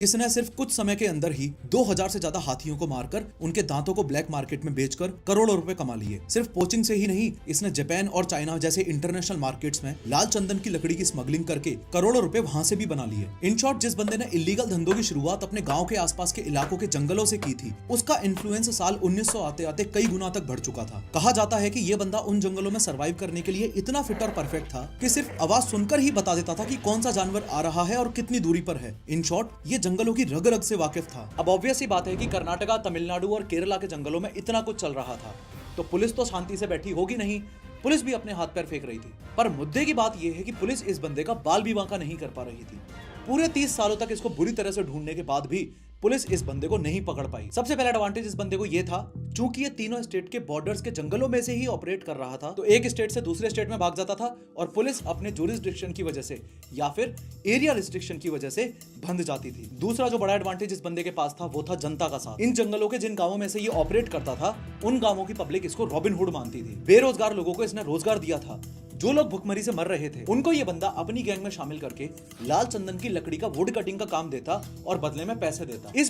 इसने सिर्फ कुछ समय के अंदर ही 2000 से ज्यादा हाथियों को मारकर उनके दांतों को ब्लैक मार्केट में बेचकर करोड़ों रुपए कमा लिए। सिर्फ पोचिंग से ही नहीं, इसने जापान और चाइना जैसे इंटरनेशनल मार्केट्स में लाल चंदन की लकड़ी की स्मगलिंग करके करोड़ों रुपए वहां से भी बना लिए। इन शॉर्ट, जिस बंदे ने इलीगल धंधों की शुरुआत अपने गाँव के आसपास के इलाकों के जंगलों से की थी, उसका इन्फ्लुएंस साल 1900 आते आते कई गुना तक बढ़ चुका था। कहा जाता है कि ये बंदा उन जंगलों में सर्वाइव करने के लिए इतना फिट और परफेक्ट था कि सिर्फ आवाज सुनकर ही बता देता था कि कौन सा जानवर आ रहा है और कितनी दूरी पर है। इन शॉर्ट, ये जंगलों की रग रग से वाकिफ था। अब ऑब्वियस ही बात है कि कर्नाटका, तमिलनाडु और केरला के जंगलों में इतना कुछ चल रहा था, तो पुलिस तो शांति से बैठी होगी नहीं। पुलिस भी अपने हाथ पैर फेंक रही थी। पर मुद्दे की बात यह है कि पुलिस इस बंदे का बाल भी बांका नहीं कर पा रही थी। पूरे 30 सालों तक इसको बुरी तरह से ढूंढने के बाद भी पुलिस इस बंदे को नहीं पकड़ पाई। सबसे पहला एडवांटेज इस बंदे को यह था, चूंकि ये तीनों स्टेट के बॉर्डर्स के जंगलों में से ही ऑपरेट कर रहा था, तो एक स्टेट से दूसरे स्टेट में भाग जाता था और पुलिस अपने जुरिस्डिक्शन की वजह से या फिर एरिया रिस्ट्रिक्शन की वजह से बंध जाती थी। दूसरा जो बड़ा एडवांटेज इस बंदे के पास था वो था जनता का साथ। इन जंगलों के जिन गांवों में से ये ऑपरेट करता था, उन गांवों की पब्लिक इसको रॉबिन हुड मानती थी। बेरोजगार लोगों को इसने रोजगार दिया था। जो लोग भुखमरी से मर रहे थे, उनको ये बंदा अपनी गैंग में शामिल करके लाल चंदन की लकड़ी का वुड कटिंग का काम देता और बदले में पैसे देता। इस